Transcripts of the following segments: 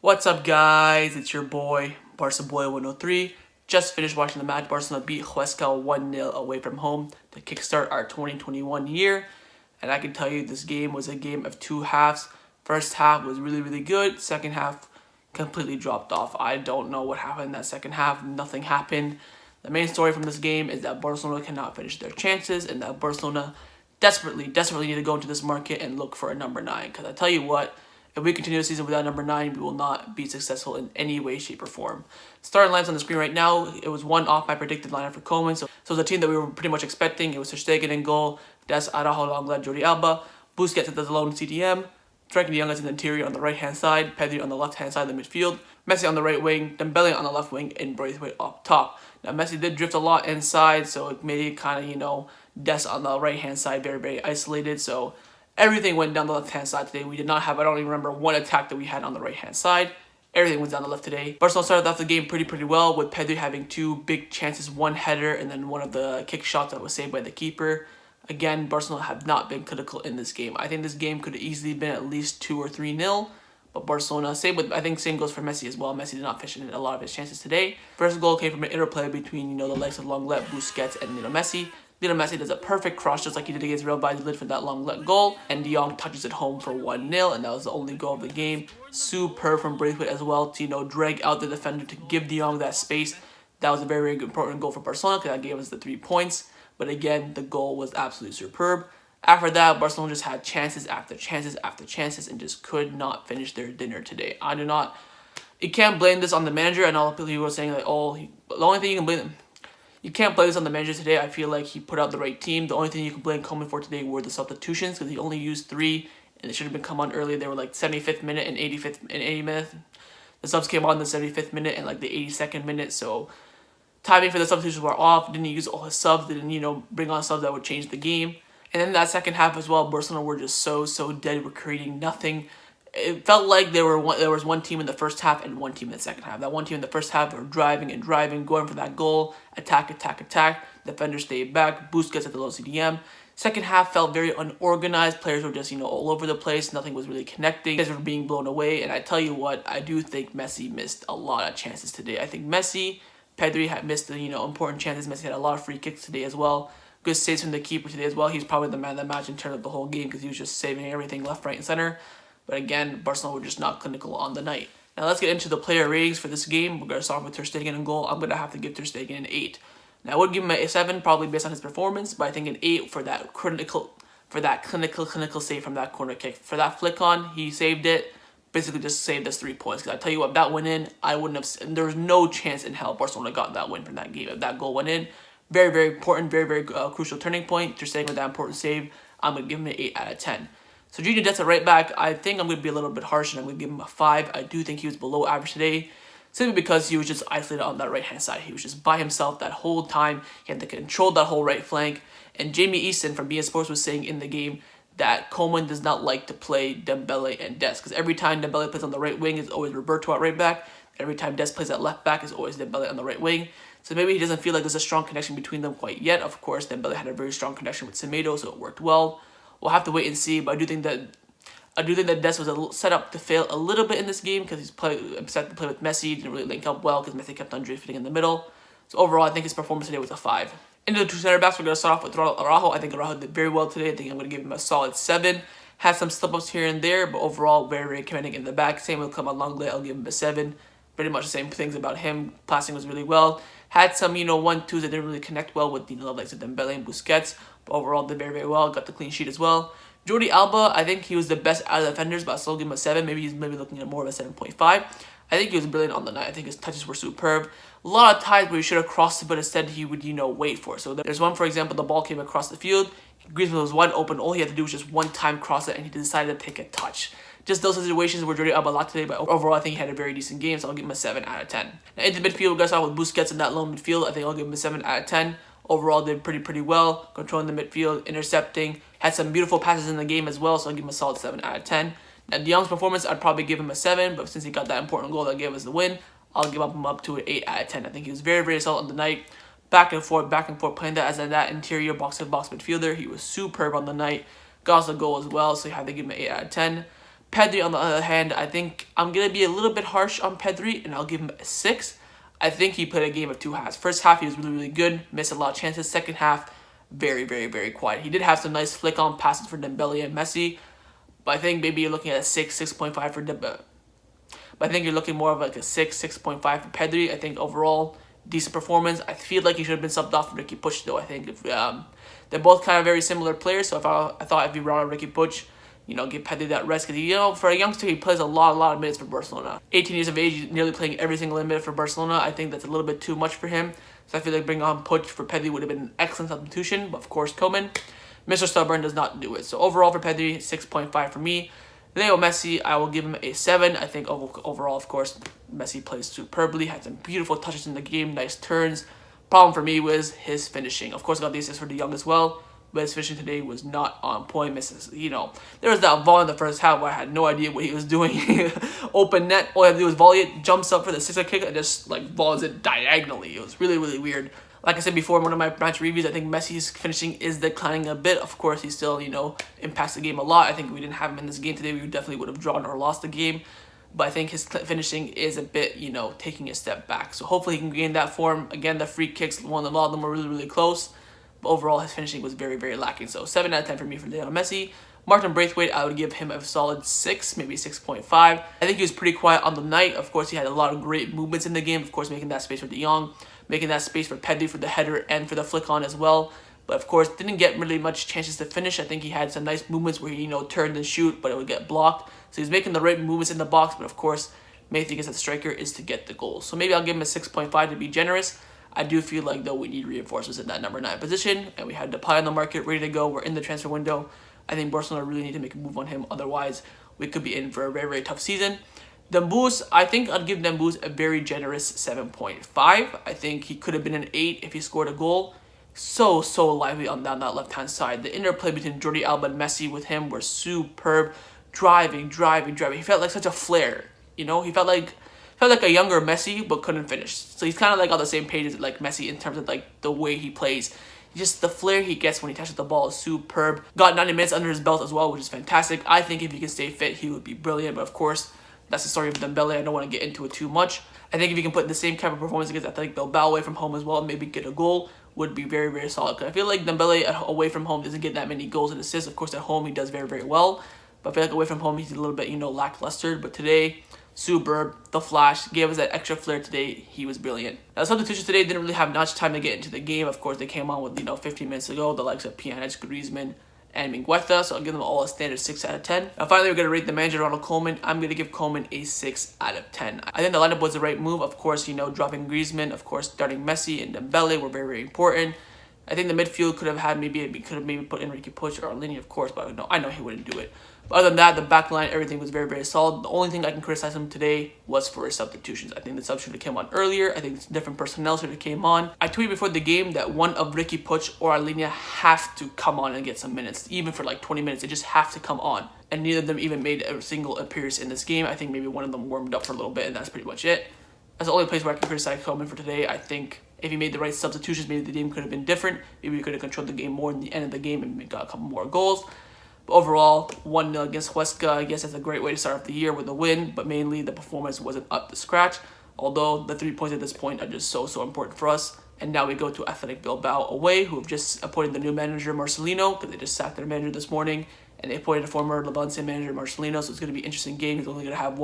What's up, guys? It's your boy, Barca Boy 103. Just finished watching the match. Barcelona beat Huesca 1-0 away from home to kickstart our 2021 year. And I can tell you this game was a game of two halves. First half was really good. Second half completely dropped off. I don't know what happened in that second half. Nothing happened. The main story from this game is that Barcelona cannot finish their chances and that Barcelona desperately need to go into this market and look for a number 9. Because I tell you what, if we continue the season without number 9, we will not be successful in any way, shape, or form. Starting lines on the screen right now, it was one off my predicted lineup for Koeman. So it was a team that we were pretty much expecting. It was Stegen in goal, Dest, Araujo, Lenglet, Jordi Alba, Busquets at the lone CDM, Frankie de Jong in the interior on the right-hand side, Pedri on the left-hand side of the midfield, Messi on the right wing, Dembele on the left wing, and Braithwaite up top. Now, Messi did drift a lot inside, so it made it kind of, Dest on the right-hand side very isolated. So everything went down the left-hand side today. We did not have, I don't even remember one attack that we had on the right-hand side. Everything was down the left today. Barcelona started off the game pretty well, with Pedri having two big chances, one header, and then one of the kick shots that was saved by the keeper. Again, Barcelona have not been critical in this game. I think this game could have easily been at least 2 or 3-0. But Barcelona, I think same goes for Messi as well. Messi did not finish in a lot of his chances today. First goal came from an interplay between, the likes of Lenglet, Busquets, and Messi. Messi does a perfect cross just like he did against Real Madrid for that Lenglet goal. And de Jong touches it home for 1-0, and that was the only goal of the game. Superb from Braithwaite as well to, drag out the defender to give de Jong that space. That was a very important goal for Barcelona because that gave us the 3 points. But again, the goal was absolutely superb. After that, Barcelona just had chances after chances and just could not finish their dinner today. You can't blame this on the manager. And all people were saying like, the only thing you can blame, you can't blame this on the manager today. I feel like he put out the right team. The only thing you can blame Koeman for today were the substitutions because he only used 3 and it should have been come on earlier. They were like 75th minute and 80 minutes. The subs came on the 75th minute and like the 82nd minute. So timing for the substitutions were off. Didn't use all his subs. Didn't, bring on subs that would change the game. And then that second half as well, Barcelona were just so dead. We're creating nothing. It felt like there was one team in the first half and one team in the second half. That one team in the first half were driving, going for that goal, attack. Defenders stayed back. Busquets at the low CDM. Second half felt very unorganized. Players were just, all over the place. Nothing was really connecting. Guys were being blown away. And I tell you what, I do think Messi missed a lot of chances today. I think Pedri had missed the, important chances. Messi had a lot of free kicks today as well. Good saves from the keeper today as well. He's probably the man of the match in terms of the whole game because he was just saving everything left, right, and center. But again, Barcelona were just not clinical on the night. Now let's get into the player ratings for this game. We're going to start with Ter Stegen in goal. I'm going to have to give Ter Stegen an 8. Now I would give him a 7 probably based on his performance, but I think an 8 for that clinical save from that corner kick. For that flick on, he saved it. Basically just saved us 3 points. Because I tell you what, if that went in, I wouldn't have. There was no chance in hell Barcelona got that win from that game. If that goal went in, very important, very crucial turning point. Ter Stegen with that important save, I'm going to give him an 8 out of 10. So Jordi Dest at right back, I think I'm going to be a little bit harsh and I'm going to give him a 5. I do think he was below average today, simply because he was just isolated on that right-hand side. He was just by himself that whole time. He had to control that whole right flank. And Jamie Easton from BS Sports was saying in the game that Koeman does not like to play Dembele and Dest, because every time Dembele plays on the right wing, it's always Roberto at right back. Every time Dest plays at left back, it's always Dembele on the right wing. So maybe he doesn't feel like there's a strong connection between them quite yet. Of course, Dembele had a very strong connection with Semedo, so it worked well. We'll have to wait and see, but I do think that Dest was set up to fail a little bit in this game because he's set to play with Messi. Didn't really link up well because Messi kept on drifting in the middle. So overall, I think his performance today was a 5. Into the 2 center backs, we're going to start off with Ronald Araujo. I think Araujo did very well today. I think I'm going to give him a solid 7. Had some slip-ups here and there, but overall, very commanding in the back. Same with Lenglet. I'll give him a 7. Pretty much the same things about him. Passing was really well. Had some, 1-2s that didn't really connect well with, the likes of Dembele and Busquets. But overall, did very well. Got the clean sheet as well. Jordi Alba, I think he was the best out of the defenders, but I'll still give him a 7. Maybe he's looking at more of a 7.5. I think he was brilliant on the night. I think his touches were superb. A lot of times where he should have crossed it, but instead he would, wait for it. So there's one, for example, the ball came across the field. Griezmann was wide open. All he had to do was just one time cross it, and he decided to take a touch. Just those situations where Jordi Alba locked today, but overall, I think he had a very decent game, so I'll give him a 7 out of 10. Now, into midfield, we got started with Busquets in that lone midfield. I think I'll give him a 7 out of 10. Overall, did pretty well, controlling the midfield, intercepting, had some beautiful passes in the game as well, so I'll give him a solid 7 out of 10. Now, de Jong's performance, I'd probably give him a 7, but since he got that important goal that gave us the win, I'll give him up to an 8 out of 10. I think he was very solid on the night. Back and forth, playing that as that interior box-to-box midfielder. He was superb on the night. Got us a goal as well, so you have to give him an 8 out of 10. Pedri, on the other hand, I think I'm going to be a little bit harsh on Pedri, and I'll give him a 6. I think he played a game of two halves. First half, he was really, really good, missed a lot of chances. Second half, very, very, very quiet. He did have some nice flick-on passes for Dembele and Messi, but I think maybe you're looking at a 6, 6.5 for Dembele. But I think you're looking more of like a 6, 6.5 for Pedri. I think overall, decent performance. I feel like he should have been subbed off for Riqui Puig, though. I think if, they're both kind of very similar players, so I thought if you brought on Riqui Puig, give Pedri that rest, because for a youngster, he plays a lot of minutes for Barcelona. 18 years of age, he's nearly playing every single minute for Barcelona. I think that's a little bit too much for him. So I feel like bringing on Puig for Pedri would have been an excellent substitution, but of course, Koeman, Mr. Stubborn, does not do it. So overall for Pedri, 6.5 for me. Leo Messi, I will give him a 7. I think overall, of course, Messi plays superbly, had some beautiful touches in the game, nice turns. Problem for me was his finishing. Of course, I got the assist for De Jong as well, but his finishing today was not on point. There was that ball in the first half where I had no idea what he was doing. Open net, all I had to do was volley it, jumps up for the 6-yard kick, and just volleys it diagonally. It was really, really weird. Like I said before in one of my match reviews, I think Messi's finishing is declining a bit. Of course, he still, impacts the game a lot. I think if we didn't have him in this game today, we definitely would have drawn or lost the game. But I think his finishing is a bit, taking a step back. So hopefully he can gain that form. Again, the free kicks, a lot of them were really, really close. But overall, his finishing was very, very lacking. So 7 out of 10 for me for Lionel Messi. Martin Braithwaite, I would give him a solid 6, maybe 6.5. I think he was pretty quiet on the night. Of course, he had a lot of great movements in the game. Of course, making that space for De Jong, making that space for Pedri for the header and for the flick-on as well. But of course, didn't get really much chances to finish. I think he had some nice movements where he, turned and shoot, but it would get blocked. So he's making the right movements in the box, but of course, main thing as a striker is to get the goal. So maybe I'll give him a 6.5 to be generous. I do feel like, though, we need reinforcements in that number 9 position, and we had Depay on the market, ready to go. We're in the transfer window. I think Barcelona really need to make a move on him. Otherwise, we could be in for a very, very tough season. Dembele, I think I'd give Dembele a very generous 7.5. I think he could have been an 8 if he scored a goal. So lively on down that left-hand side. The interplay between Jordi Alba and Messi with him were superb. Driving. He felt like such a flair. He felt like a younger Messi, but couldn't finish. So he's kind of like on the same page as like Messi in terms of like the way he plays. Just the flair he gets when he touches the ball is superb. Got 90 minutes under his belt as well, which is fantastic. I think if he can stay fit, he would be brilliant. But of course, that's the story of Dembele. I don't want to get into it too much. I think if he can put in the same kind of performance against Athletic Bilbao away from home as well, maybe get a goal, would be very, very solid. Because I feel like Dembele away from home doesn't get that many goals and assists. Of course, at home he does very, very well. But I feel like away from home he's a little bit, lackluster. But today, superb, the flash, gave us that extra flair today. He was brilliant. Now, the substitutions today didn't really have much time to get into the game. Of course, they came on with, 15 minutes ago, the likes of Pjanic, Griezmann, and Mingueza, so I'll give them all a standard 6 out of 10. Now finally, we're going to rate the manager, Ronald Koeman. I'm going to give Koeman a 6 out of 10. I think the lineup was the right move. Of course, dropping Griezmann, of course, starting Messi and Dembele were very, very important. I think the midfield could have maybe put in Riqui Puig or Alena, of course, but I know he wouldn't do it. But other than that, the back line, everything was very, very solid. The only thing I can criticize him today was for his substitutions. I think the sub should have came on earlier. I think different personnel should have came on. I tweeted before the game that one of Riqui Puig or Alena have to come on and get some minutes. Even for like 20 minutes, they just have to come on. And neither of them even made a single appearance in this game. I think maybe one of them warmed up for a little bit, and that's pretty much it. That's the only place where I can criticize Koeman for today. I think if he made the right substitutions, maybe the game could have been different. Maybe we could have controlled the game more in the end of the game and got a couple more goals. But overall, 1-0 against Huesca, I guess that's a great way to start off the year with a win. But mainly, the performance wasn't up to scratch. Although the 3 points at this point are just so important for us. And now we go to Athletic Bilbao away, who have just appointed the new manager, Marcelino, because they just sacked their manager this morning. And they appointed a former Levante manager, Marcelino. So it's going to be an interesting game. He's only going to have,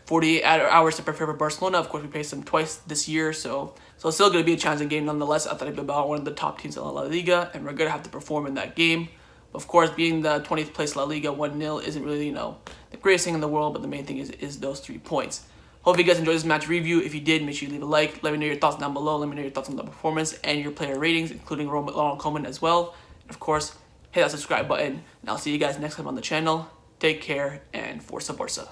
48 hours to prepare for Barcelona. Of course, we faced them twice this year, so it's still going to be a challenging game nonetheless. Athletic Bilbao, one of the top teams in La Liga, and we're going to have to perform in that game. Of course, being the 20th place La Liga 1-0 isn't really, the greatest thing in the world, but the main thing is those 3 points. Hope you guys enjoyed this match review. If you did, make sure you leave a like. Let me know your thoughts down below. Let me know your thoughts on the performance and your player ratings, including Ronald Koeman as well. And of course, hit that subscribe button, and I'll see you guys next time on the channel. Take care, and Forza Barca.